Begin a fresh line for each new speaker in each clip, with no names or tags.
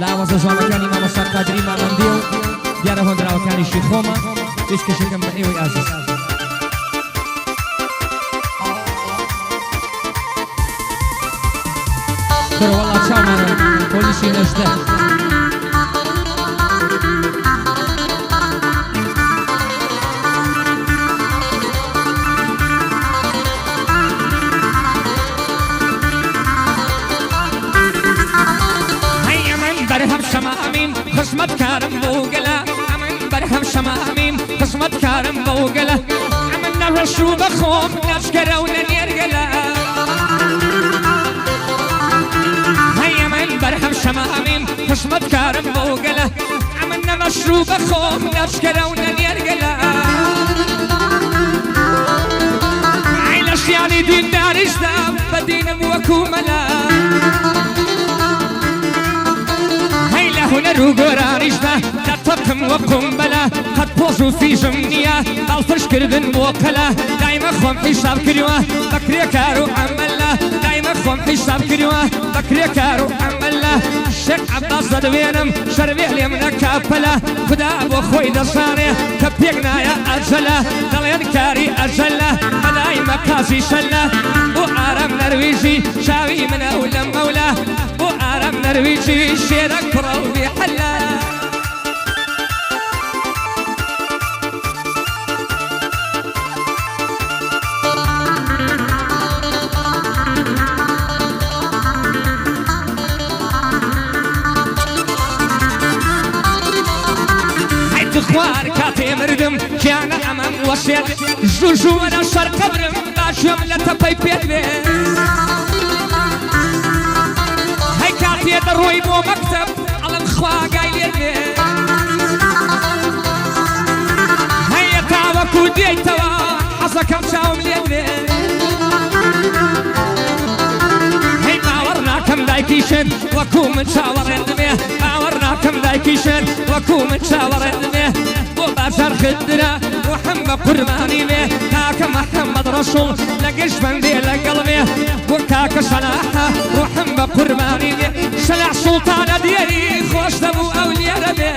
لا وەزە جوانەکانی مامۆستا قادری مامەندی و دیارە هۆندراوەکانیشی خۆمە پێشکەشەکەم بە ئێوەی ئازیز بڕۆ وەڵا چاومانە پۆلیسی نەژدە خصمت كارم بوغلا امن برهم شمامين خصمت كارم بوغلا امن نرشو بخوم نشكرون نيرغلا هيا من برهم شمامين خصمت كارم بوغلا امن نرشو بخوم نشكرون نيرغلا عيلش يعني دين دارش دام بدين موكوملا هنا روغورانيش دا تطقم وقنبلة قد بوزو في جمنية بالفرش كردن موكلة دايما خوم حساب كريوة بكري كارو عملا دايما خوم حساب كريوة بكري كارو عملا الشيخ عباس ددوينم شربي اليمنا كابلا خدا ابو خوي دصاني كبيقنا يا اجلا دلين كاري اجلا ملاي مكاسي شلا وعرم نرويجي شاوي من اولم مولا وعرم نرويجي شيرك بروبي حلا خوار كاتي مردم كان امام وسيد جوجو انا شر قبرم باشم لتبي بيت هاي كاتي دروي مو مكتب على الخوا قايل هاي تاوا كودي توا حزك مشاوم ليل هاي باورنا كم دايكيشن وكو متشاور اندمه باورنا كم دايكيشن وكو متشاور اندمه وبشر خدنا وحمد قرباني به كاك محمد رسول لقش بندي لقلبي وكاك صلاحه وحمد قرباني به سلع سلطان ديري خوش دبو اولياء ربي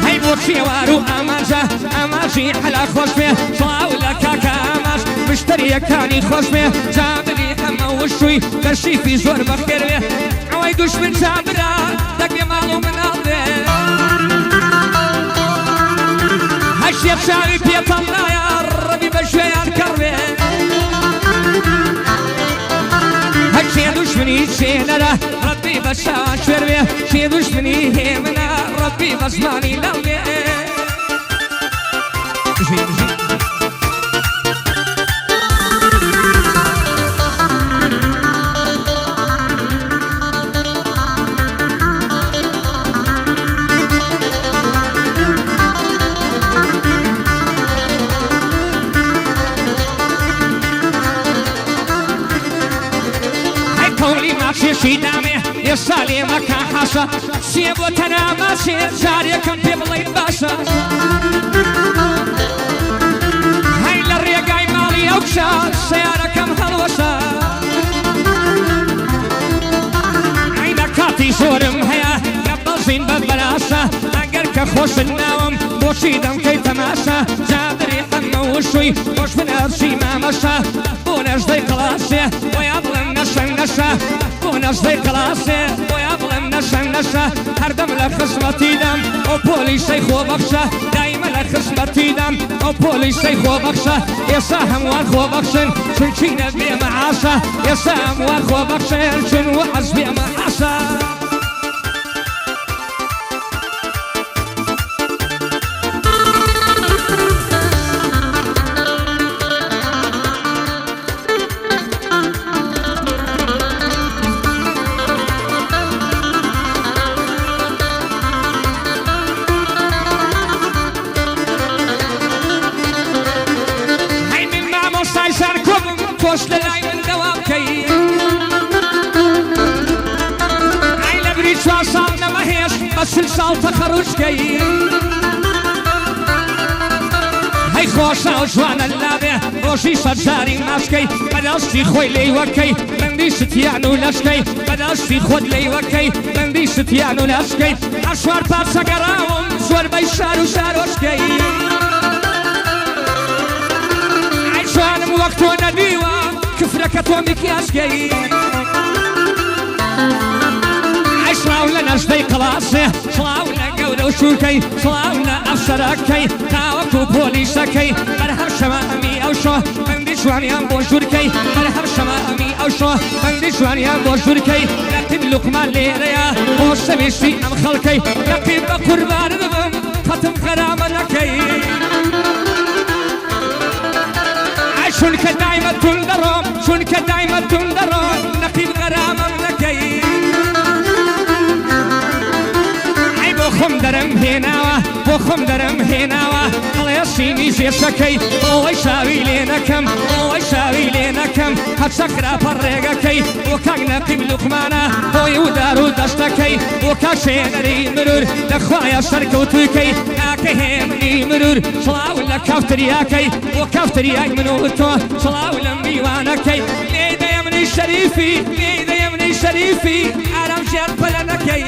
هاي بوشي وارو اماجه اماجي حلا خوش به صاولا كاكا اماج مشتري كاني خوش به جابري حما وشوي درشي في زور بخير به عواي دوش من جابرا دقي مالو من الدي هشيب شاوي بيت الله يا ربي بشوي الكربي هشي دشمني شينرا ربي بشاشر بيه شي دشمني هيمنا ربي بزماني لوي شي دامي يسالي مكان حاشا سيبو تنام سير جاريكم ببلي باشا هاي للريقاي مالي اوكشا سياركم هلوشا عينا كاتي سورم هيا قبل زين ببلاشا اقرك خوش النوم بوشي دم كي تماشا جابري حمو وشوي وش من ارشي ما مشا ونش دي قلاسي ويظلم نشا نشا ونصدي قلاسي ويظلم نشا نشا هردم لخصمتي دم وبوليسي خو بخشة دايما لخصمتي دم وبوليسي خو بخشة يساهم والخو بخشن شنشي نبي معاشا يساهم والخو بخشن شنو حسبي معاشا خوش للاي من دوابكي عيلة بريد شوى صالنا ما هيش بس الصال تخرجكي هاي خوش بۆشا و جوانە لابێ ڕۆژی سەرجاری ماسکەی بەدەستی خۆی لێیوەکەی بەندی ستیان و لەشکەی بەدەستی خۆت لێیوەکەی بەندی ستیان و لەشکەی هەشوار پارچەگەڕاوم زۆربەی شار و شارۆچکەی ئەی جوانم وەک تۆ نەبیوە کفرەکە تۆ میکیاسکەی ئەی سڵاو لە نەژدەی قڵاسێ سڵاو لە گەورە و شوکەی سڵاو لە ئەفسەرەکەی تاوەکو پۆلیسەکەی بەرهەم شەمامی ئەو شۆ بەندی جوانیان بۆ ژوورکەی بەرهەم شەمامی ئەو شۆ بەندی جوانیان بۆ ژوورکەی لەقیب لوقمان لێرەیە بۆ سەویستی ئەم خەڵکەی لەقیب بە قوربان ببم قەتم خەرامە نەکەی ئەی چونکە دایمە تون دەڕۆم چونکە دایمە تون دەڕۆم لەقیب خەرامەم نەکەی خۆم دەرم هێناوە بۆ خۆم دەرم هێناوە هەڵێسینی زێشەکەی ئەوەی شاوی لێ نەکەم ئەوەی شاوی لێ نەکەم هەرچە خراپە ڕێگەکەی بۆ کاک نەقیب لوقمانە بۆی و دار و دەشتەکەی بۆ کاک شێنەری مرور دەخوایە سەرکەوتووکەی کاکە هێمنی مرور سڵاو لە کافتریاکەی بۆ کافتریای من و تۆ سڵاو لە میوانەکەی لێ دەیەمنی شەریفی لێ دەیەمنی شەریفی ئارام ژێر پەلە نەکەی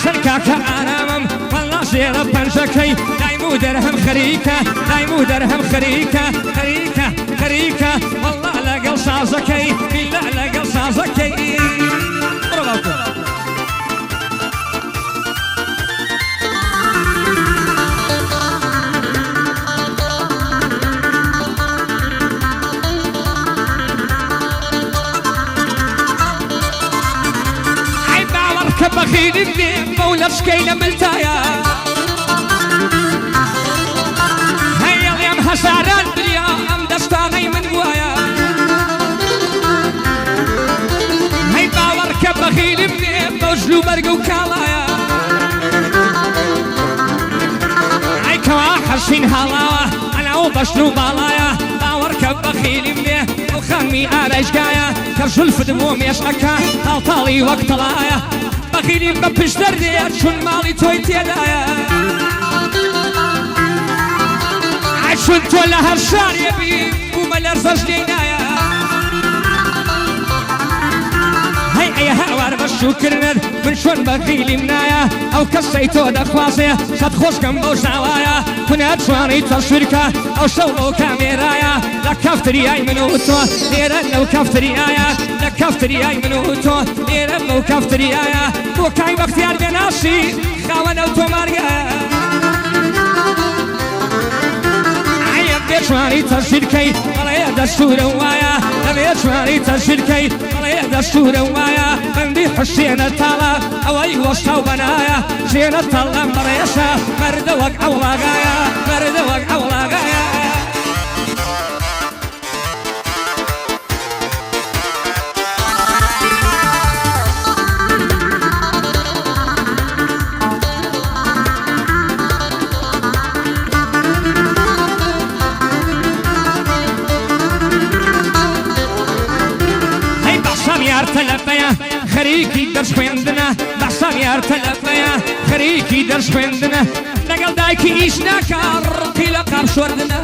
سەرکاکە ئارامم وەڵا زێرە پەنجەکەی دایم و دەرهەم خەریکە دایم و دەرهەم خەریکە خەریکە خەریکە وەڵا لەگەڵ سازەکەی بیلە لەگەڵ سازەکەی بەخیرم لێ بەو لەشکەی لە ملتایە هەیەڵێم هەزاران بریا ئەم دەستانەی من وایە هەی باوەڕکە بەخیرم لێ بەو ژلو بەرگە و کاڵایە ئەی کەوا حەشین هەڵاوە ئەناو بەشن و باڵایە باوەڕکە بەخیرم لێ ئەو خەمی ئارەشگایە کە ژولفت بۆ مێشەکە تاڵتاڵی وەک تەڵایە بەخیریم بە پشتەر دێ چون ماڵی تۆی تێدایە ئای چون تۆ لە هەر شارێبی بوومە لەرزەش لێنایە هەی ئەی هاوار بە شوکردن من چۆن بەخیلیم نایە ئەو کەسەی تۆ دەخوازێ سەد خۆشکەم بەو ژاوایە هونەر جوانی تەسوورکە ئەو شەو ئەو کامێرایە لە کافتریای من و تۆ لێرە لەو کافتریایە لە کافتریای من و تۆ لێرە لەو کافتریایە بۆ کای بەختیار بێناسی خاوەن ئەو تۆمارگایە ئەیە بێجوانی تەسوورکەی بەڵێ دەستورە وایە ئەبێ جوانی تەسوورکەی بەڵێ دەستورە وایە بەندی حسێنە تاڵە ئەوەی وەستا و بەنایە ژێنە تەڵەم بەڕێشە مەردە وەک ئەوڵاگایە مەردە وەک ئەوڵاگایە تەلەفەیە خەریکی دەرس خوێندنە بەسەم یار تەلەفەیە خەریکی دەرس خوێندنە لەگەڵ دایکی ئیش ناکە ڕقی لە قام شوردنە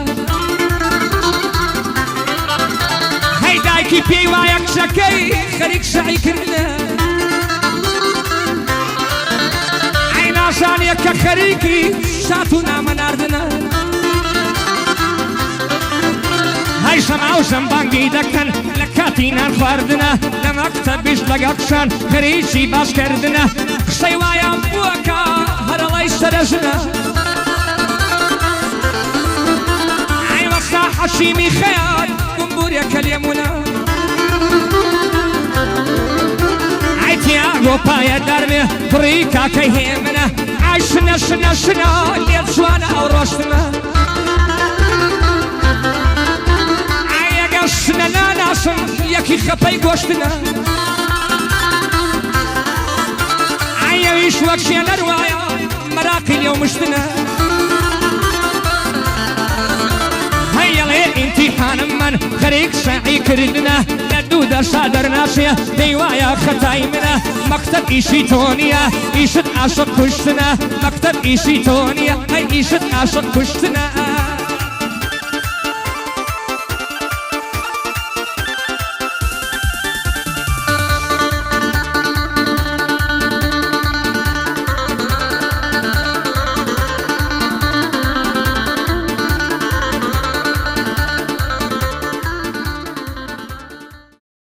هەی دایکی پێی وایە کچەکەی خەریک سعیکردنە ئەی نازانیە کە خەریکی سات و نامە ناردنە هەی شەما و زەمبانگی دەکەن لە کاتی نان خواردنە لە مەکتەبیش لەگەڵشان خەریکی باشکردنە قسەی وایە بووەکە هەرەڵای سەرەژنە ئەی وەستا حەشیمی خەیال گومبورێکە لێمونە ئەی تیاگۆ پایە دەرمێ پڕی کاکەی هێمنە ئەی شنە شنە شنە لێت جوانە ئەو ڕۆشتنە شنە ناناسم یەکی خەپەی گۆشتنە ئەیەویش وەک شێنەر وایە مەراقی لێو مشتنە هەیەڵێ ئیمتیحانم من خەریک سعی کردنە لە دوو در شادر ناشیه دیوایا خطای منه مکتب ایشی تونیه ایشت عاشق کشتنه مکتب ایشی تونیه ای ایشت عاشق کشتنه